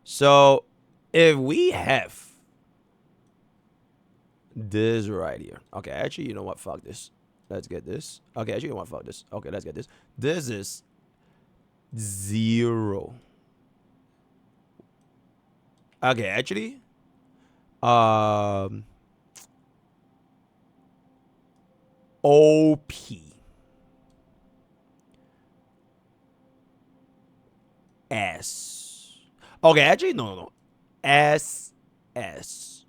So if we have this right here. Okay, actually, you know what? Fuck this. Let's get this. Okay, actually, you know what? Fuck this. Okay, let's get this. This is 0. Okay, actually, um, OP S. Okay, actually, no. S S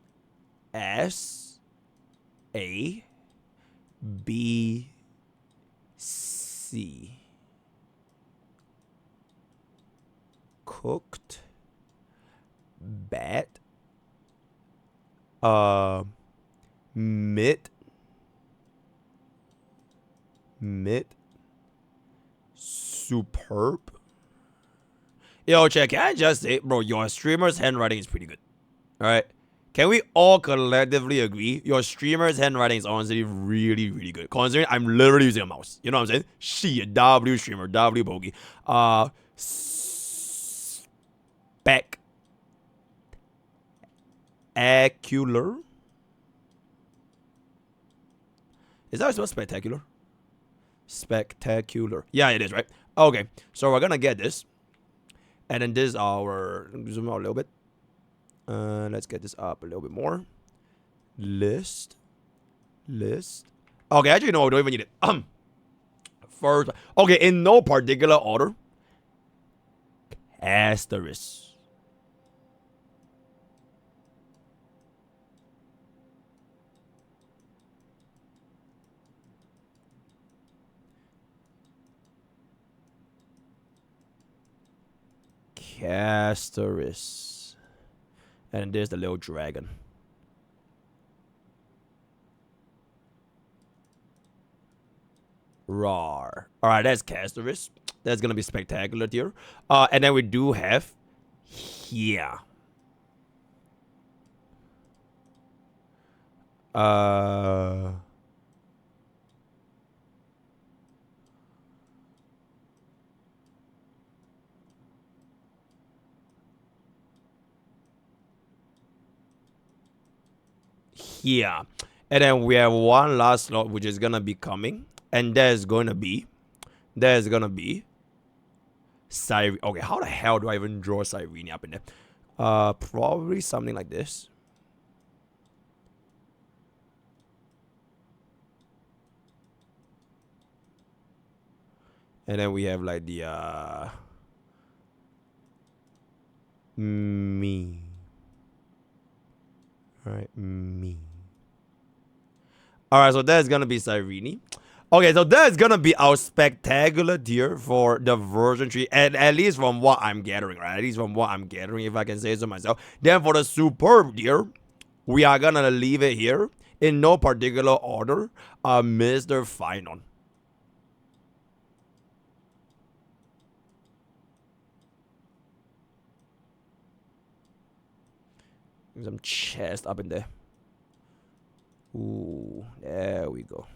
S A B C. Cooked. Bad. Mid. Superb. Yo, check. Can I just say, bro, your streamer's handwriting is pretty good. All right. Can we all collectively agree your streamer's handwriting is honestly really, really good? Considering I'm literally using a mouse. You know what I'm saying? Shit, W streamer, W bogey. Spectacular. Is that supposed spectacular? Spectacular. Yeah, it is, right? Okay, so we're gonna get this. And then this is our, zoom out a little bit. Let's get this up a little bit more. List. Okay, actually, no, we don't even need it. First, okay, in no particular order. Asterisk. Castoricse. And there's the little dragon. Rawr. Alright, that's Castoricse. That's gonna be spectacular here. And then we do have here. Here. And then we have one last slot which is gonna be coming. And there's gonna be Cyrene. Okay, how the hell do I even draw Cyrene up in there? Probably something like this. And then we have like the me. Alright, me. Alright, so that's gonna be Cyrene. Okay, so that's gonna be our spectacular tier for the version 3, and at least from what I'm gathering, right? At least from what I'm gathering, if I can say so myself. Then for the superb tier, we are gonna leave it here in no particular order. Mr. Finon. Some chest up in there. Ooh, there we go.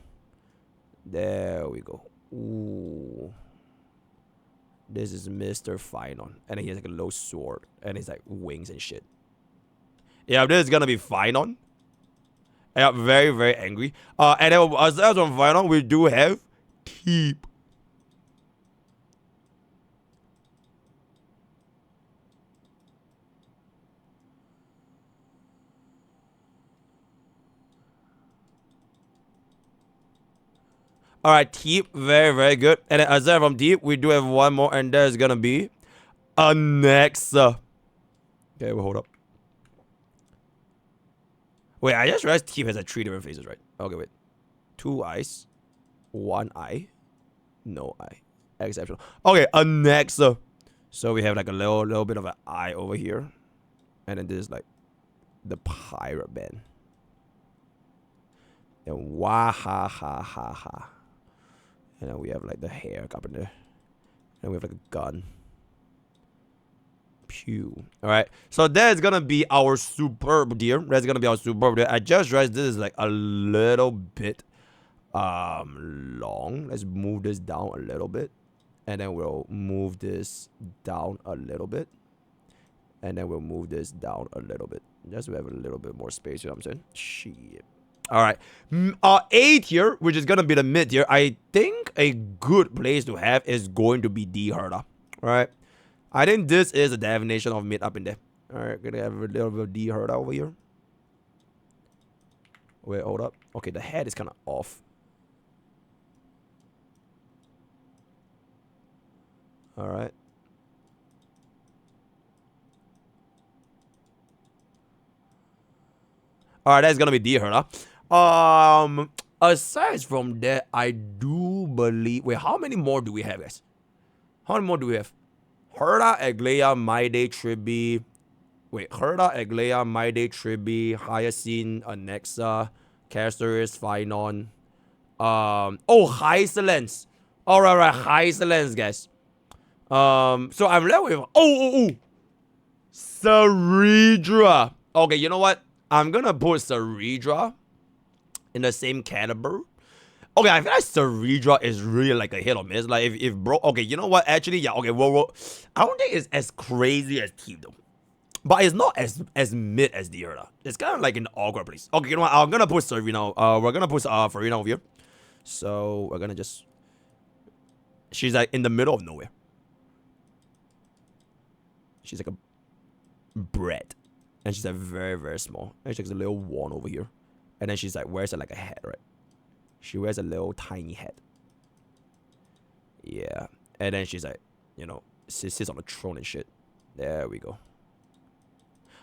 Ooh. This is Mr. Finon. And he has like a low sword. And he's like wings and shit. Yeah, this is gonna be Finon. Yeah, very, very angry. And then aside from Finon, we do have Keep. Alright, Teep, very, very good. And then aside from Teep, we do have one more, and there's gonna be Anexa. Okay, well, hold up. Wait, I just realized Teep has like 3 different faces, right? Okay, wait. 2 eyes. 1 eye. No eye. Exceptional. Okay, Anexa. So we have like a little bit of an eye over here. And then this is like the pirate band. And wah ha ha ha ha. And then we have like the hair up in there. And we have like a gun. Pew. Alright. So that's gonna be our superb deer. That's gonna be our superb deer. I just realized this is like a little bit long. Let's move this down a little bit. And then we'll move this down a little bit. And then we'll move this down a little bit. Just to have a little bit more space, you know what I'm saying? Shit. Alright. A tier, which is gonna be the mid tier. I think a good place to have is going to be D Herda. Alright. I think this is a definition of mid up in there. Alright, gonna have a little bit of D Herda over here. Wait, hold up. Okay, the head is kind of off. Alright. Alright, that's gonna be D Herda. Aside from that, I do believe. Wait, how many more do we have, guys? How many more do we have? Herda, Aglaia, Maide, Tribi. Wait, Herda, Aglaia, Maide, Tribi, Hyacinth, Anexa, Castorus, Phynon. Oh, Hysolence. Alright, right, Hysolence, guys. So I'm left with. Oh. Ceridra. Okay, you know what? I'm gonna put Ceridra in the same category. Okay, I feel like Ceridra is really like a hit or miss. Like if bro, okay, you know what? Actually, yeah, okay, well, I don't think it's as crazy as Team though, but it's not as mid as Dierda. It's kind of like an awkward place. Okay, you know what? I'm gonna put Serena. We're gonna put Farina over here. So we're gonna just. She's like in the middle of nowhere. She's like a bread, and she's like very very small. And she's like a little wand over here, and then she's like wears like a hat, right? She wears a little tiny hat. Yeah. And then she's like, you know, sits on the throne and shit. There we go.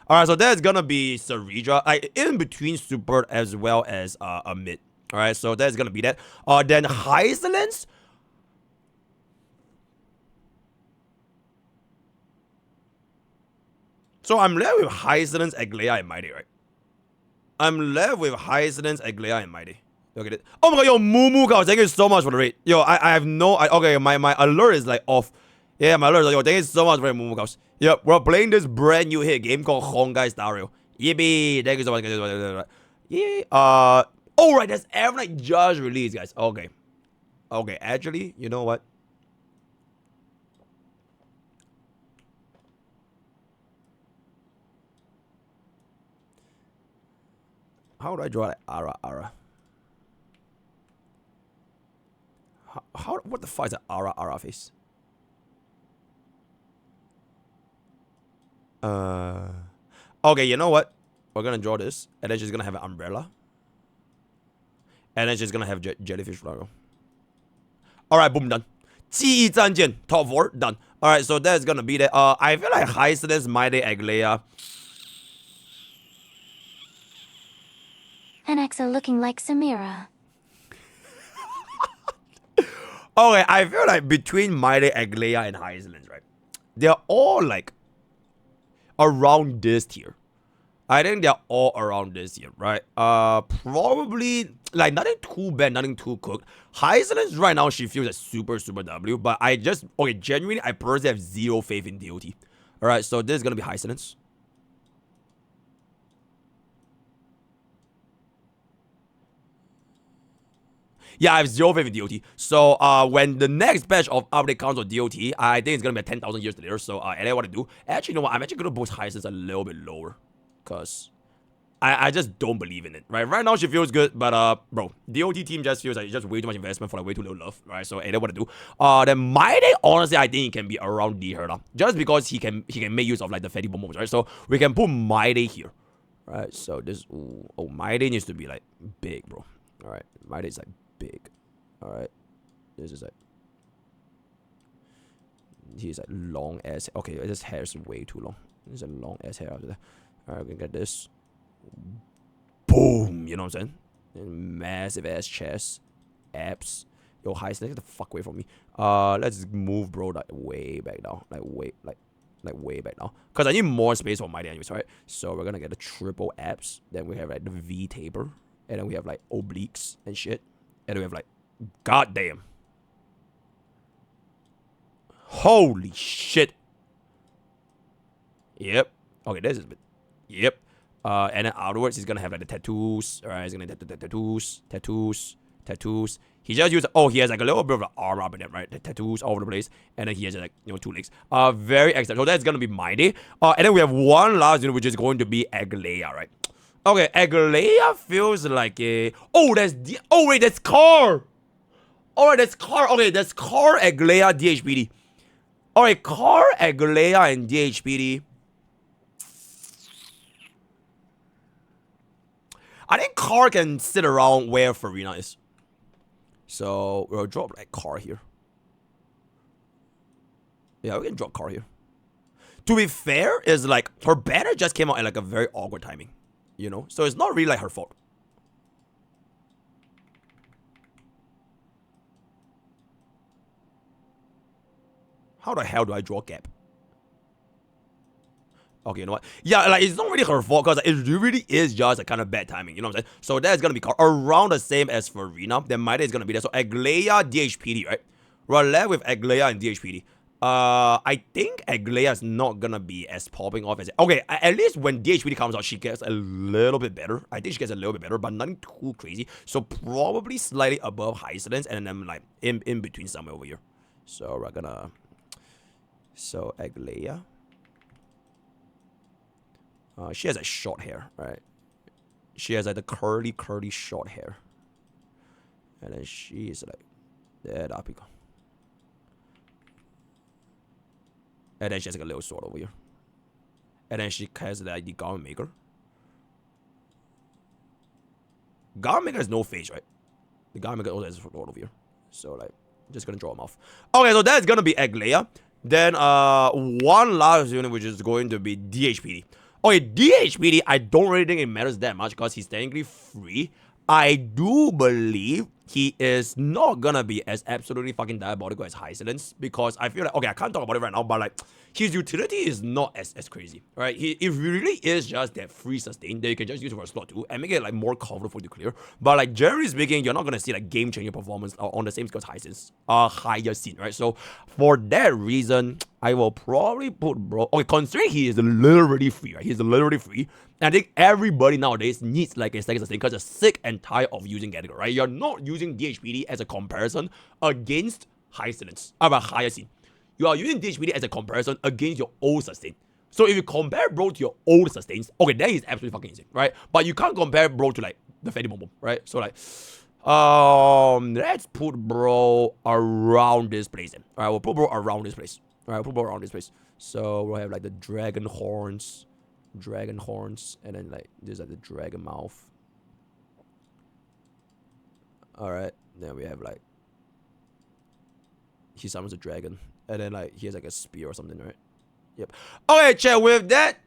Alright, so that's gonna be Ceridra. In between super as well as a mid. Alright, so that's gonna be that. Then Hysolence. So I'm left with Hysolence, Aglaia, and Mighty, right? I'm left with Hysolence, Aglaia, and Mighty. Look at it. Oh my god, yo, Moo cow, thank you so much for the raid. Yo, I have no. Okay, my alert is like off. Yeah, my alert is like, yo, thank you so much for the Moo cows. Yep, we're playing this brand new hit game called Honkai Star Rail. Yippee, thank you so much. Yeah. Oh, right, that's everything just released, guys. Okay. Okay, actually, you know what? How do I draw that? Ara. How what the fuck is that Ara face? Okay, you know what? We're gonna draw this, and then she's gonna have an umbrella. And then she's gonna have jellyfish logo. Alright, boom, done. 记忆战舰 top 4, done. Alright, so that's gonna be that. I feel like Hysolence, Mighty, Aglaia. Anexa looking like Samira. Okay, I feel like between Mighty, Aglaia, and Hysolence, right? They're all like around this tier. I think they're all around this tier, right? Probably like nothing too bad, nothing too cooked. Hysolence right now, she feels like super W, but I just genuinely, I personally have zero faith in DOT. Alright, so this is gonna be Hysolence. Yeah, I have zero faith in DOT. So, when the next batch of update comes on DOT, I think it's gonna be 10,000 years later. So, and I want to do. Actually, you know what? I'm actually gonna boost Hysolence a little bit lower, cause I just don't believe in it. Right now she feels good, but bro, DOT team just feels like it's just way too much investment for like way too little love. Right, so and I want to do. Then Mighty, honestly, I think he can be around D Herda, just because he can make use of like the fatty bomb moves, right? So we can put Mighty here, right? So this, Mighty needs to be like big, bro. All right, Mighty is like big. All right, this is like he's like long ass. Okay, this hair is way too long. There's a long ass hair after that. All right, we can get this. Boom, you know what I'm saying? Massive ass chest, abs. Yo, Heist, get the fuck away from me. Let's move, bro, like way back now, like way back now, cause I need more space for Mighty anyways, right? So we're gonna get the triple abs. Then we have like the V taper, and then we have like obliques and shit, and then we have like, goddamn, holy shit. Yep. Okay, this is a bit. Yep. And then afterwards, he's gonna have like the tattoos. Alright, he's gonna have the tattoos. tattoos. He just used, oh, he has like a little bit of an armor up in him, right? The tattoos all over the place. And then he has like, 2 legs. Very excellent. So that's gonna be mighty. And then we have one last unit, which is going to be Aglaia, right? Okay, Aglaia feels like a, oh, wait, that's Car. Alright, that's Car. Okay, that's Car, Aglaia, DHPD. Alright, Car, Aglaia, and DHPD. I think Car can sit around where Farina is. So we'll drop like Car here. Yeah, we can drop Car here. To be fair, is like her banner just came out at like a very awkward timing. You know? So it's not really like her fault. How the hell do I draw gap? Okay, you know what? Yeah, like, it's not really her fault, because it really is just a kind of bad timing, you know what I'm saying? So that's gonna be around the same as Farina. Then Mighty is gonna be there. So Aglaia, DHPD, right? We're left with Aglaia and DHPD. I think Aglaia is not gonna be as popping off as it. Okay, at least when DHPD comes out, she gets a little bit better. I think she gets a little bit better, but nothing too crazy. So probably slightly above Hysolence, and then like in between somewhere over here. So we're gonna... So Aglaia... she has a short hair, right? She has like the curly short hair. And then she is like that up. And then she has like a little sword over here. And then she has like the Garment Maker. Garment Maker has no face, right? The Garment Maker also has a sword over here. So like, just gonna draw him off. Okay, so that's gonna be Aglaia. Then one last unit, which is going to be DHPD. Okay, DHPD, I don't really think it matters that much because he's technically free. I do believe he is not gonna be as absolutely fucking diabolical as Hysolence, because I feel like, okay, I can't talk about it right now, but like, his utility is not as crazy, right? It really is just that free sustain that you can just use for a slot 2 and make it like more comfortable to clear. But like, generally speaking, you're not gonna see like game-changing performance on the same scale as Hysolence, higher scene, right? So for that reason, I will probably put bro. Okay, considering he is literally free, right? He's literally free. And I think everybody nowadays needs like a second sustain because they're sick and tired of using Gadigal, right? You're not using DHPD as a comparison against Hysolence, about higher scene. You are using DHPD as a comparison against your old sustain. So if you compare bro to your old sustains, okay, that is absolutely fucking insane, right? But you can't compare bro to like the Fatty Bomb, right? So like, let's put bro around this place then. Alright, we'll put bro around this place. Alright, we'll put bro around this place. So we'll have like the dragon horns, and then like there's like the dragon mouth. Alright, then we have like, he summons a dragon, and then like he has like a spear or something, right? Yep. Okay, chat, with that,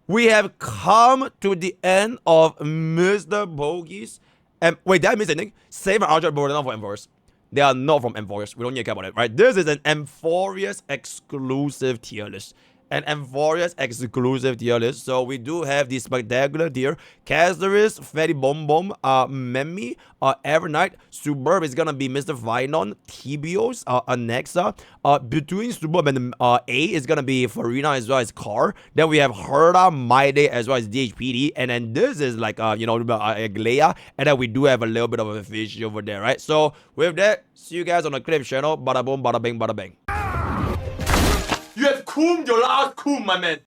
we have come to the end of MrPokke's. And wait, did I miss anything? Save an Archer, but they're not from Amphoreus. They are not from Amphoreus. We don't need to care about it, right? This is an Amphoreus exclusive tier list. An Amphoreus exclusive tier list. So we do have the spectacular tier. CASTORICE, Fatty Bomb Bomb, Memmi, Evernight. Superb is gonna be Mr. Vinon, Tibios, Anexa. Between Superb and A is gonna be Farina as well as Car. Then we have Herda, Mighty as well as DHPD. And then this is like, you know, Aglaia. And then we do have a little bit of a fish over there, right? So with that, see you guys on the clip channel. Bada boom, bada bing, bada bang. You have cooled your last cool, my man.